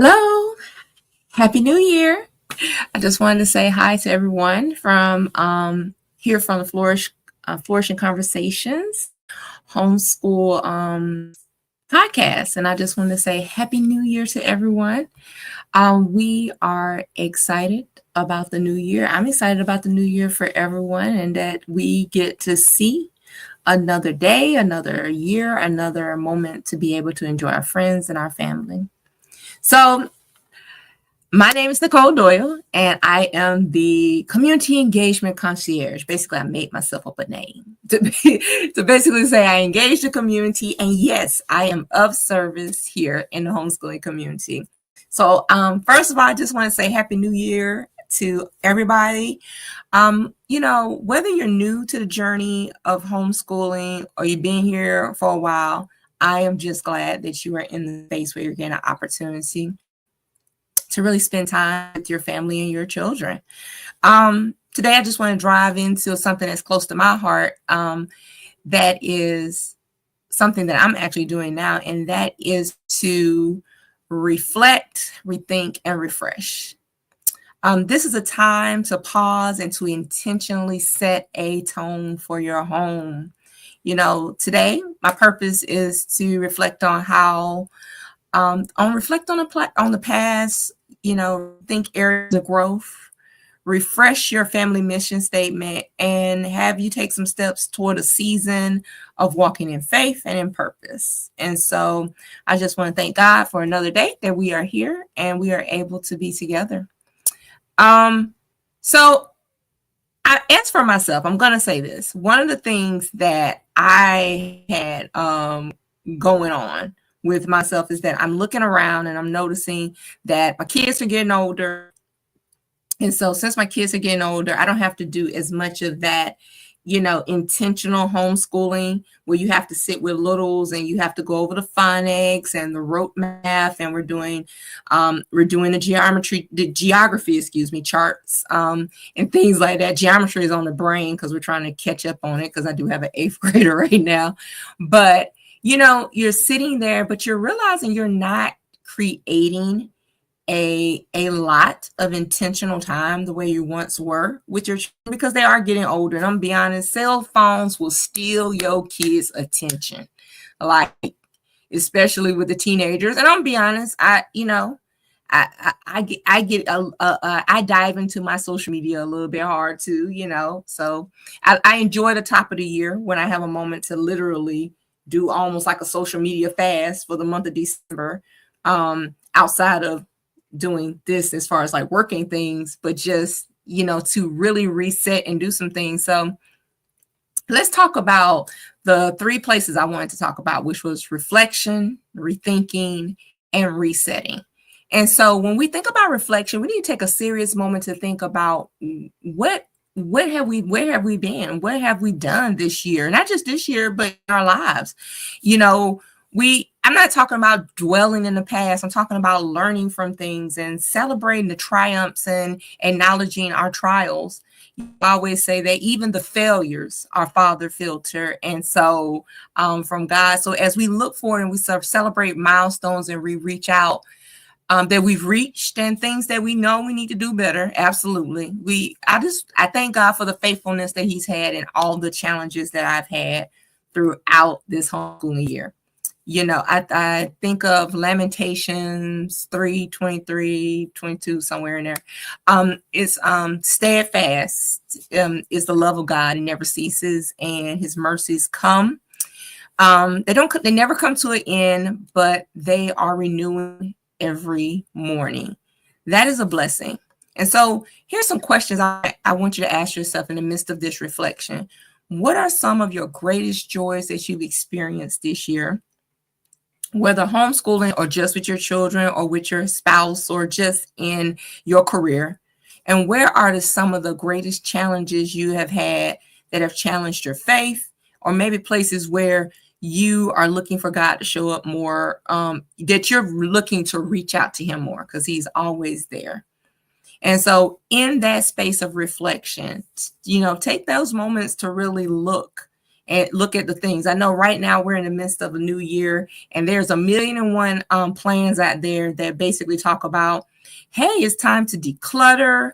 Hello, Happy New Year. I just wanted to say hi to everyone from here from the Flourishing Conversations Homeschool podcast. And I just wanted to say Happy New Year to everyone. We are excited about the new year. I'm excited about the new year for everyone and that we get to see another day, another year, another moment to be able to enjoy our friends and our family. So, my name is Nicole Doyle, and I am the community engagement concierge. Basically, I made myself up a name to basically say I engage the community. And yes, I am of service here in the homeschooling community. So, first of all, I just want to say Happy New Year to everybody. Whether you're new to the journey of homeschooling or you've been here for a while, I am just glad that you are in the space where you're getting an opportunity to really spend time with your family and your children. Today, I just want to drive into something that's close to my heart. That is something that I'm actually doing now, and that is to reflect, rethink, and refresh. This is a time to pause and to intentionally set a tone for your home. Today, my purpose is to reflect on how on the past, think areas of growth, refresh your family mission statement, and have you take some steps toward a season of walking in faith and in purpose. And so I just want to thank God for another day that we are here and we are able to be together. So as for myself, I'm going to say this. One of the things that I had going on with myself is that I'm looking around and I'm noticing that my kids are getting older. And so since my kids are getting older, I don't have to do as much of that, intentional homeschooling where you have to sit with littles and you have to go over the phonics and the rote math. And we're doing the geography, charts, and things like that. Geometry is on the brain because we're trying to catch up on it because I do have an 8th grader right now. But you're sitting there, but you're realizing you're not creating a lot of intentional time the way you once were with your children because they are getting older. And I'm gonna be honest, cell phones will steal your kids' attention, like especially with the teenagers. And I'm gonna be honest, I dive into my social media a little bit hard too, So I enjoy the top of the year when I have a moment to literally do almost like a social media fast for the month of December, outside of doing this as far as like working things, but just, to really reset and do some things. So let's talk about the 3 places I wanted to talk about, which was reflection, rethinking, and resetting. And so when we think about reflection, we need to take a serious moment to think about where have we been? What have we done this year? Not just this year, but in our lives. I'm not talking about dwelling in the past. I'm talking about learning from things and celebrating the triumphs and acknowledging our trials. I always say that even the failures are Father filter. And so from God. So as we look forward and we sort of celebrate milestones and we reach out, that we've reached and things that we know we need to do better. Absolutely. I thank God for the faithfulness that he's had and all the challenges that I've had throughout this homeschooling year. I think of Lamentations 3:23, 22, somewhere in there. It's steadfast is the love of God. It never ceases, and his mercies come. They never come to an end, but they are renewing every morning. That is a blessing. And so here's some questions I want you to ask yourself in the midst of this reflection. What are some of your greatest joys that you've experienced this year? Whether homeschooling or just with your children or with your spouse or just in your career. And where are some of the greatest challenges you have had that have challenged your faith, or maybe places where you are looking for God to show up more, that you're looking to reach out to him more because he's always there. And so in that space of reflection, take those moments to really look and look at the things. I know right now we're in the midst of a new year, and there's a million and one plans out there that basically talk about, hey, it's time to declutter,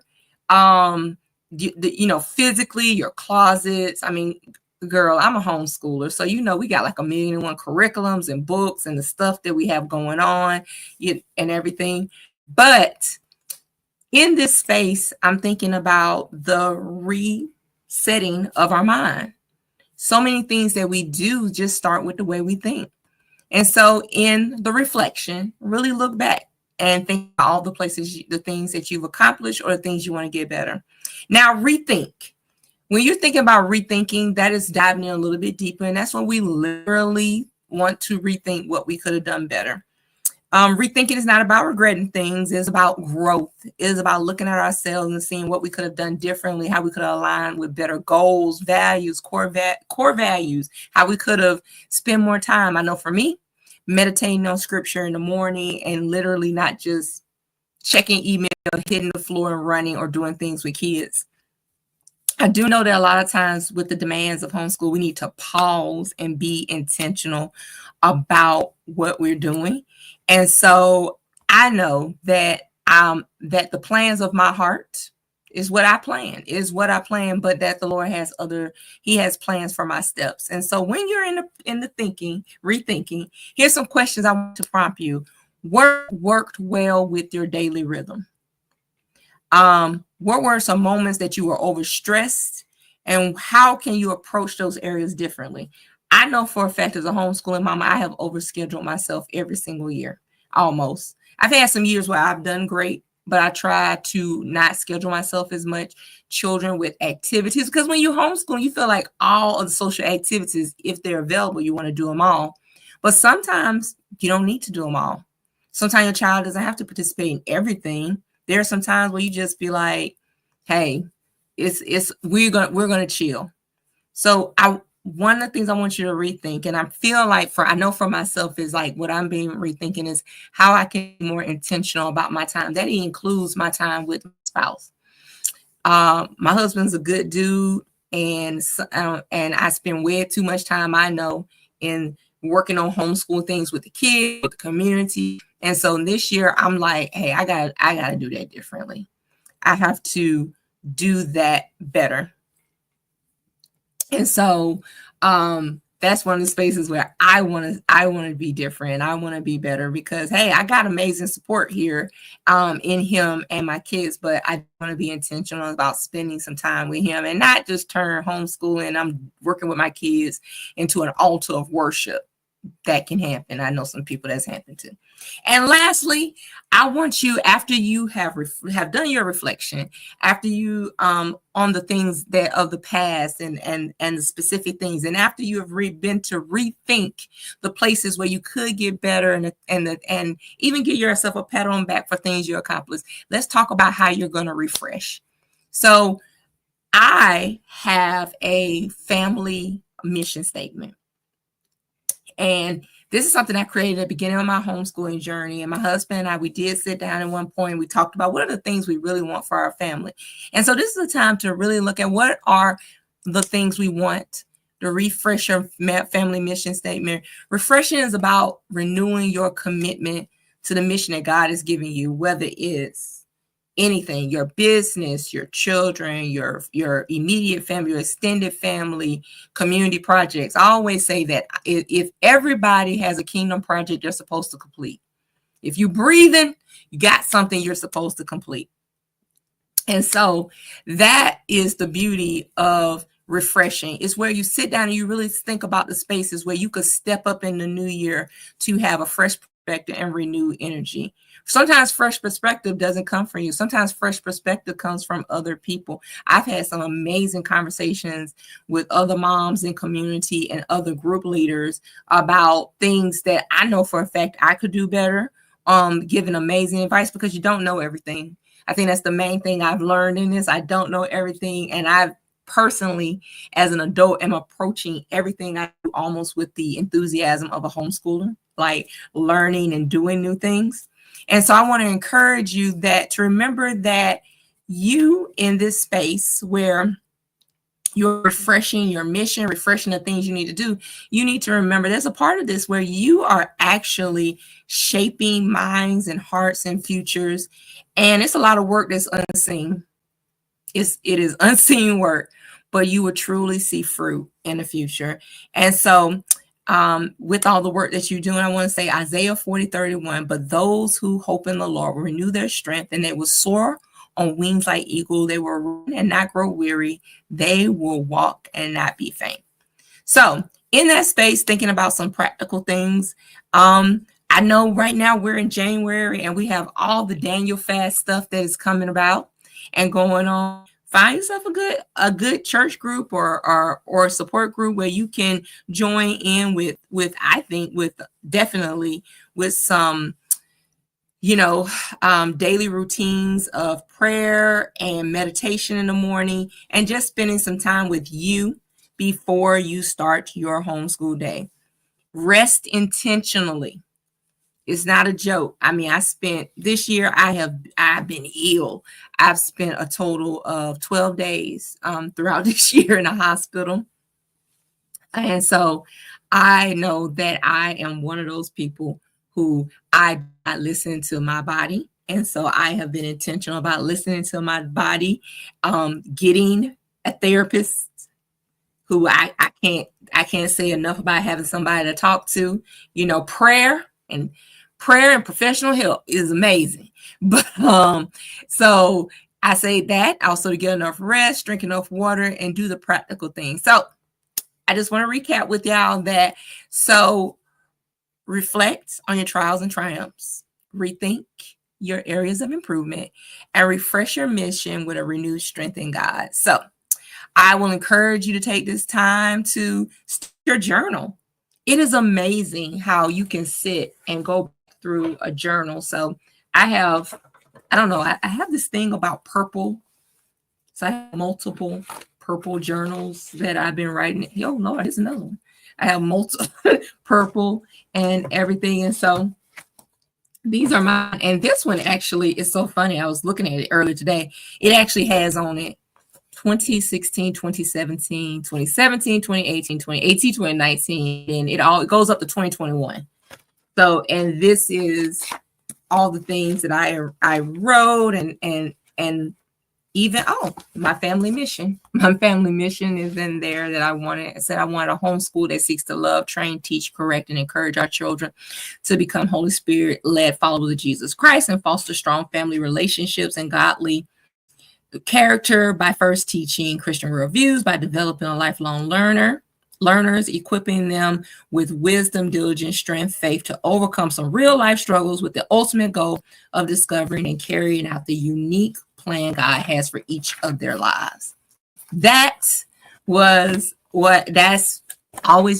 physically, your closets. I mean, girl, I'm a homeschooler, so we got like a million and one curriculums and books and the stuff that we have going on and everything. But in this space, I'm thinking about the resetting of our mind. So many things that we do just start with the way we think. And so in the reflection, really look back and think about all the places, the things that you've accomplished or the things you want to get better. Now, rethink. When you're thinking about rethinking, that is diving in a little bit deeper. And that's when we literally want to rethink what we could have done better. Rethinking is not about regretting things. It's about growth. It's about looking at ourselves and seeing what we could have done differently, how we could have aligned with better goals, values, core values, how we could have spent more time. I know for me, meditating on scripture in the morning and literally not just checking email, hitting the floor and running or doing things with kids. I do know that a lot of times with the demands of homeschool, we need to pause and be intentional about what we're doing. And so I know that that the plans of my heart is what I plan, but that the Lord has He has plans for my steps. And so when you're in the rethinking, here's some questions I want to prompt you. What worked well with your daily rhythm? What were some moments that you were overstressed, and how can you approach those areas differently? I know for a fact, as a homeschooling mama, I have overscheduled myself every single year, almost. I've had some years where I've done great, but I try to not schedule myself as much. Children with activities, because when you homeschool, you feel like all of the social activities, if they're available, you want to do them all. But sometimes you don't need to do them all. Sometimes your child doesn't have to participate in everything. There are some times where you just be like, hey, we're gonna chill. So one of the things I want you to rethink, and I feel like I know for myself is like what I'm being rethinking is how I can be more intentional about my time. That includes my time with my spouse. My husband's a good dude, and I spend way too much time, I know, in working on homeschool things with the kids, with the community. And so this year I'm like, hey, I gotta do that differently. I have to do that better. And so that's one of the spaces where I want to be different. I want to be better because, hey, I got amazing support here in him and my kids, but I want to be intentional about spending some time with him and not just turn homeschooling. I'm working with my kids into an altar of worship. That can happen. I know some people that's happened to. And lastly, I want you, after you have done your reflection, after you on the things that of the past and the specific things, and after you have been to rethink the places where you could get better and even give yourself a pat on the back for things you accomplished, let's talk about how you're going to refresh. So I have a family mission statement. And this is something I created at the beginning of my homeschooling journey. And my husband and I, we did sit down at one point. We talked about what are the things we really want for our family. And so this is a time to really look at what are the things we want to refresh your family mission statement. Refreshing is about renewing your commitment to the mission that God has given you, whether it's anything, your business, your children, your immediate family, your extended family, community projects. I always say that if everybody has a kingdom project they're supposed to complete, if you're breathing, you got something you're supposed to complete. And so that is the beauty of refreshing. It's where you sit down and you really think about the spaces where you could step up in the new year to have a fresh perspective and renewed energy. Sometimes fresh perspective doesn't come from you. Sometimes fresh perspective comes from other people. I've had some amazing conversations with other moms in community and other group leaders about things that I know for a fact I could do better, giving amazing advice because you don't know everything. I think that's the main thing I've learned in this. I don't know everything. And I've personally, as an adult, am approaching everything I do almost with the enthusiasm of a homeschooler, like learning and doing new things. And so I want to encourage you to remember that you in this space where you're refreshing your mission, refreshing the things you need to do, you need to remember there's a part of this where you are actually shaping minds and hearts and futures. And it's a lot of work that's unseen. It is unseen work, but you will truly see fruit in the future. And so with all the work that you're doing, I want to say Isaiah 40:31, but those who hope in the Lord will renew their strength, and they will soar on wings like eagle. They will run and not grow weary. They will walk and not be faint. So in that space, thinking about some practical things, I know right now we're in January and we have all the Daniel fast stuff that is coming about and going on. Find yourself a good church group or support group where you can join in with I think with definitely with some daily routines of prayer and meditation in the morning, and just spending some time with you before you start your homeschool day. Rest intentionally. It's not a joke. I mean, this year I've been ill. I've spent a total of 12 days throughout this year in the hospital. And so I know that I am one of those people who I listen to my body. And so I have been intentional about listening to my body, getting a therapist who I can't say enough about having somebody to talk to. Prayer and professional help is amazing. But so I say that also to get enough rest, drink enough water, and do the practical things. So I just want to recap with y'all that. So reflect on your trials and triumphs, rethink your areas of improvement, and refresh your mission with a renewed strength in God. So I will encourage you to take this time to start your journal. It is amazing how you can sit and go through a journal. So I have this thing about purple. So I have multiple purple journals that I've been writing. Oh Lord, there's another one. I have multiple purple and everything. And so these are mine. And this one actually is so funny. I was looking at it earlier today. It actually has on it 2016, 2017, 2017, 2018, 2018, 2019, and it goes up to 2021. So, and this is all the things that I wrote and even my family mission. My family mission is in there that I wanted a homeschool that seeks to love, train, teach, correct, and encourage our children to become Holy Spirit led followers of Jesus Christ and foster strong family relationships and godly character by first teaching Christian worldviews, by developing a lifelong learners, equipping them with wisdom, diligence, strength, faith to overcome some real life struggles with the ultimate goal of discovering and carrying out the unique plan God has for each of their lives. That's always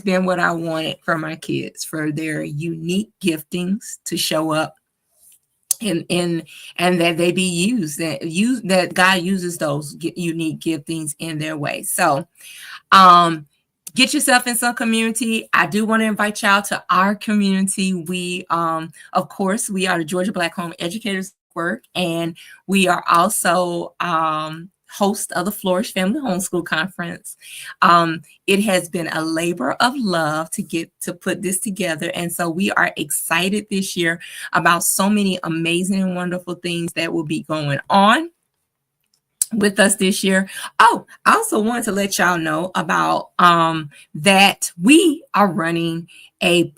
been what I wanted for my kids, for their unique giftings to show up and that they be used, that God uses those unique giftings in their way. So get yourself in some community. I do want to invite y'all to our community. We of course we are the Georgia Black Home Educators Network, and we are also host of the Flourish Family Homeschool Conference. It has been a labor of love to put this together. And so we are excited this year about so many amazing and wonderful things that will be going on with us this year. Oh, I also wanted to let y'all know about that we are running a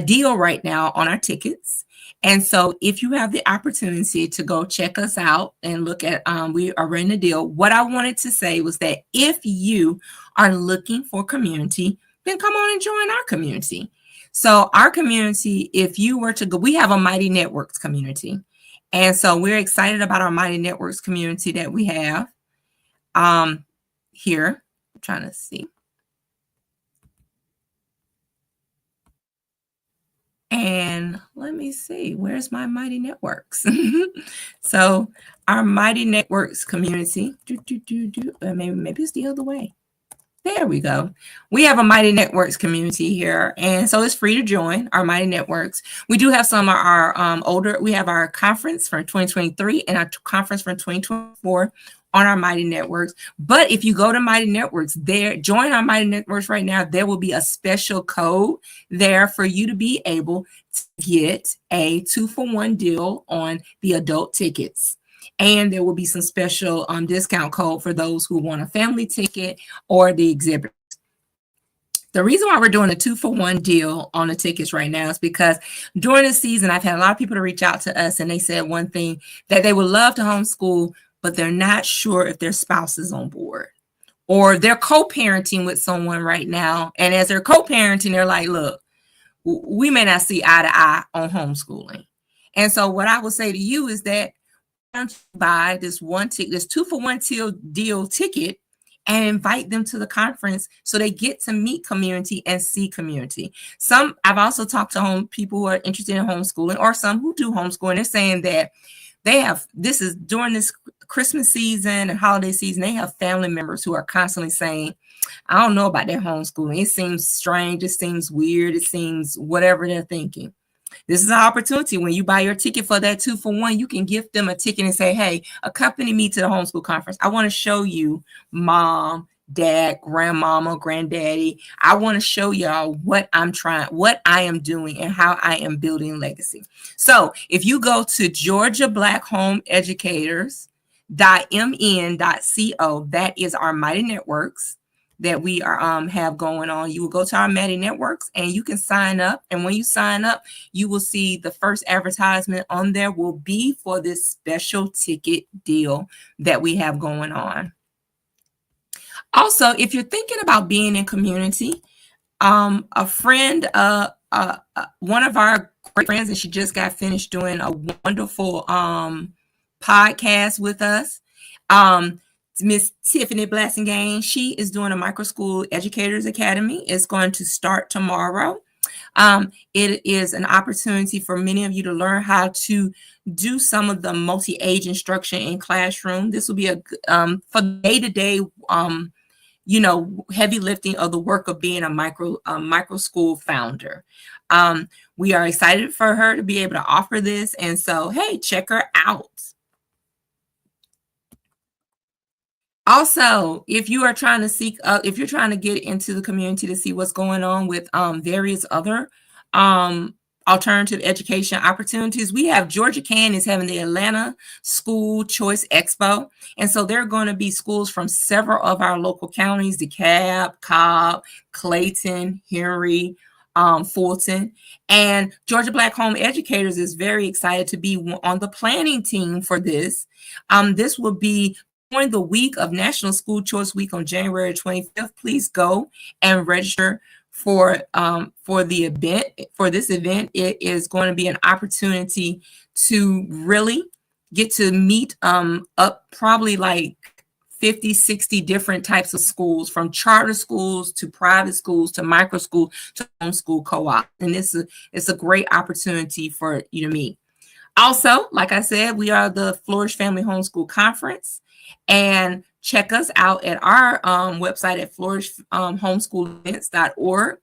deal right now on our tickets. And so if you have the opportunity to go check us out and look at, we are running a deal. What I wanted to say was that if you are looking for community, then come on and join our community. So our community, if you were to go, we have a Mighty Networks community. And so we're excited about our Mighty Networks community that we have here. I'm trying to see. And let me see, where's my Mighty Networks? So our Mighty Networks community, maybe it's the other way. There we go. We have a Mighty Networks community here. And so it's free to join our Mighty Networks. We do have some of our we have our conference from 2023 and our conference from 2024 on our Mighty Networks. But if you go to Mighty Networks, join our Mighty Networks right now, there will be a special code there for you to be able to get a 2-for-1 deal on the adult tickets. And there will be some special discount code for those who want a family ticket or the exhibit. The reason why we're doing a 2-for-1 deal on the tickets right now is because during the season, I've had a lot of people to reach out to us, and they said one thing, that they would love to homeschool, but they're not sure if their spouse is on board, or they're co-parenting with someone right now. And as they're co-parenting, they're like, look, we may not see eye to eye on homeschooling. And so what I would say to you is that buy this one ticket, this 2-for-1 deal ticket, and invite them to the conference so they get to meet community and see community. I've also talked to people who are interested in homeschooling, or some who do homeschooling. They're saying that this is during this Christmas season and holiday season, they have family members who are constantly saying, I don't know about their homeschooling. It seems strange. It seems weird. It seems whatever they're thinking. This is an opportunity. When you buy your ticket for that 2-for-1, you can gift them a ticket and say, hey, accompany me to the homeschool conference. I want to show you mom, dad, grandmama, granddaddy. I want to show y'all what I am doing and how I am building legacy. So if you go to georgiablackhomeeducators.mn.co, that is our Mighty Networks that we are have going on. You will go to our Mighty Networks and you can sign up. And when you sign up, you will see the first advertisement on there will be for this special ticket deal that we have going on. Also, if you're thinking about being in community, a friend, one of our great friends, and she just got finished doing a wonderful podcast with us, Miss Tiffany Blassingame. She is doing a Micro School Educators Academy. It's going to start tomorrow. It is an opportunity for many of you to learn how to do some of the multi-age instruction in classroom. This will be for day-to-day, heavy lifting of the work of being a micro school founder. We are excited for her to be able to offer this. And so, hey, check her out. Also, if you are trying to if you're trying to get into the community to see what's going on with various other alternative education opportunities, we have Georgia Can is having the Atlanta School Choice Expo. And so there are going to be schools from several of our local counties, DeKalb, Cobb, Clayton, Henry, Fulton. And Georgia Black Home Educators is very excited to be on the planning team for this. This will be during the week of National School Choice Week on January 25th. Please go and register for the event. For this event, it is going to be an opportunity to really get to meet up probably like 50, 60 different types of schools, from charter schools to private schools to micro school to homeschool co-op. And it's a great opportunity for you to meet. Also, like I said, we are the Flourish Family Homeschool Conference. And check us out at our website at flourishhomeschoolevents.org.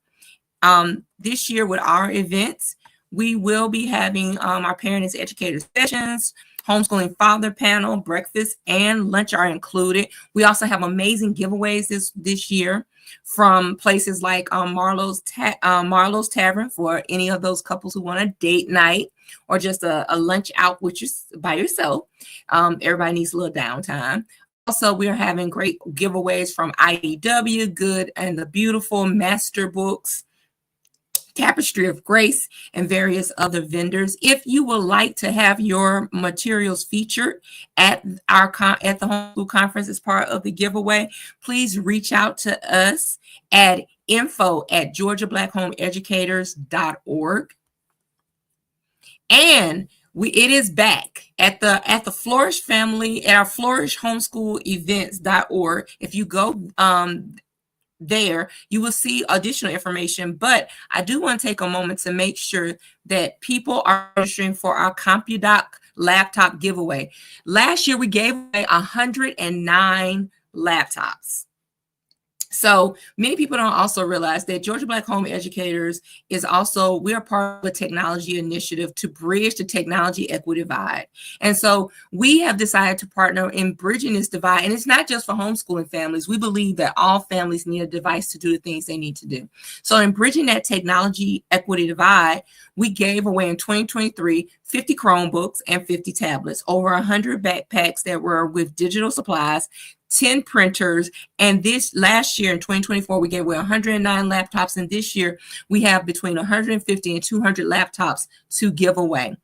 This year with our events, we will be having our parents educator sessions, homeschooling father panel, breakfast and lunch are included. We also have amazing giveaways this year from places like Marlowe's Tavern for any of those couples who want a date night or just a lunch out by yourself. Everybody needs a little downtime. Also, we are having great giveaways from IDW, Good and the Beautiful, Master Books, Tapestry of Grace, and various other vendors. If you would like to have your materials featured at the homeschool conference as part of the giveaway, please reach out to us at info@georgiablackhomeeducators.org. And it is back at the Flourish Family at our flourishhomeschoolevents.org. If you go there, you will see additional information. But I do want to take a moment to make sure that people are registering for our CompuDoc laptop giveaway. Last year, we gave away 109 laptops. So many people don't also realize that Georgia Black Home Educators is also, we are part of a technology initiative to bridge the technology equity divide. And so we have decided to partner in bridging this divide. And it's not just for homeschooling families. We believe that all families need a device to do the things they need to do. So in bridging that technology equity divide, we gave away in 2023 50 Chromebooks and 50 tablets, over 100 backpacks that were with digital supplies, 10 printers, and this last year in 2024 we gave away 109 laptops, and this year we have between 150 and 200 laptops to give away.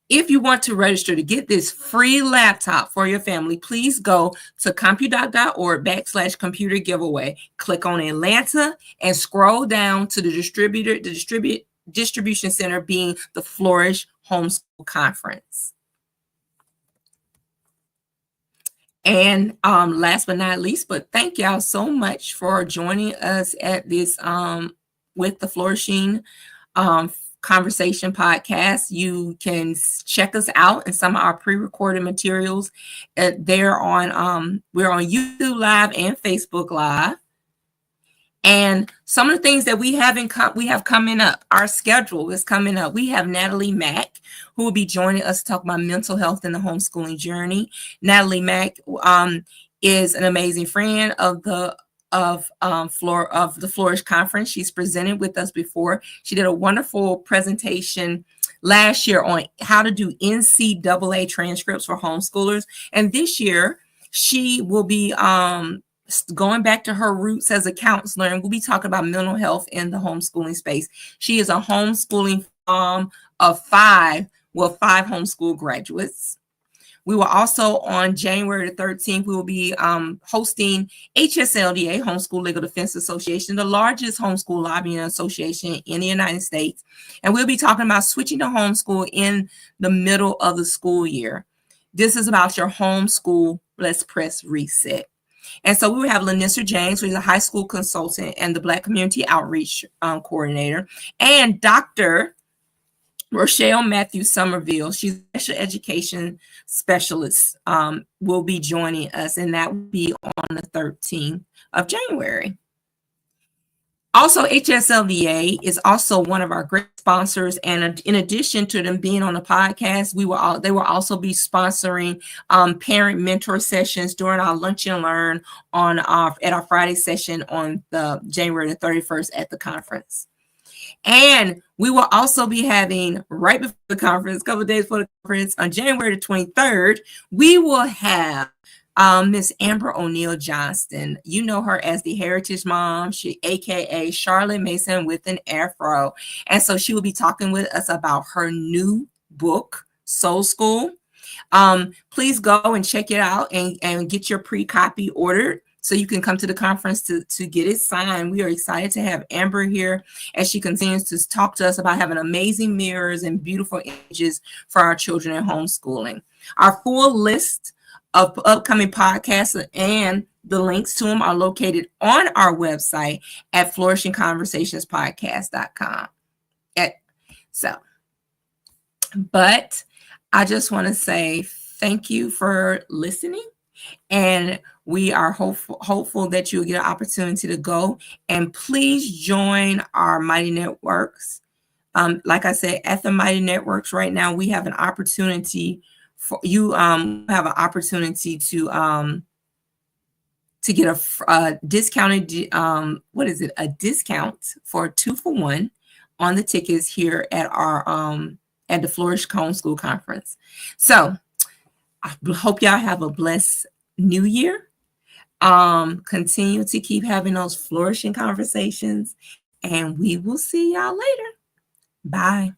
If you want to register to get this free laptop for your family, please go to compudoc.org/computer giveaway. Click on Atlanta and scroll down to the distribution center, being the Flourish Homeschool Conference. And last but not least, but thank y'all so much for joining us at this with the Flourishing Conversation podcast. You can check us out in some of our pre-recorded materials. We're on YouTube Live and Facebook Live. And some of the things that we have coming up, our schedule is coming up. We have Natalie Mack, who will be joining us to talk about mental health in the homeschooling journey. Natalie Mack is an amazing friend of the Flourish Conference. She's presented with us before. She did a wonderful presentation last year on how to do NCAA transcripts for homeschoolers. And this year, she will be going back to her roots as a counselor, and we'll be talking about mental health in the homeschooling space. She is a homeschooling mom of five homeschool graduates. We will also, on January the 13th, we will be hosting HSLDA, Homeschool Legal Defense Association, the largest homeschool lobbying association in the United States. And we'll be talking about switching to homeschool in the middle of the school year. This is about your homeschool Let's Press Reset. And so we will have Lanissa James, who is a high school consultant and the Black Community Outreach Coordinator, and Dr. Rochelle Matthews Somerville. She's a special education specialist, will be joining us, and that will be on the 13th of January. Also, HSLVA is also one of our great sponsors, and in addition to them being on the podcast, they will also be sponsoring parent mentor sessions during our Lunch and Learn at our Friday session on the January the 31st at the conference. And we will also be having, right before the conference, a couple of days before the conference, on January the 23rd, we will have Miss Amber O'Neill Johnston. You know her as the Heritage Mom, aka Charlotte Mason with an Afro. And so she will be talking with us about her new book, Soul School. Please go and check it out and get your pre-copy ordered so you can come to the conference to get it signed. We are excited to have Amber here as she continues to talk to us about having amazing mirrors and beautiful images for our children in homeschooling. Our full list of upcoming podcasts and the links to them are located on our website at flourishingconversationspodcast.com. But I just want to say thank you for listening, and we are hopeful that you'll get an opportunity to go, and please join our Mighty Networks. Like I said, at the Mighty Networks right now, we have an opportunity for you have an opportunity to get a discounted a discount for 2-for-1 on the tickets here at our at the Flourish Homeschool Conference. So I hope y'all have a blessed new year. Continue to keep having those flourishing conversations, and we will see y'all later. Bye.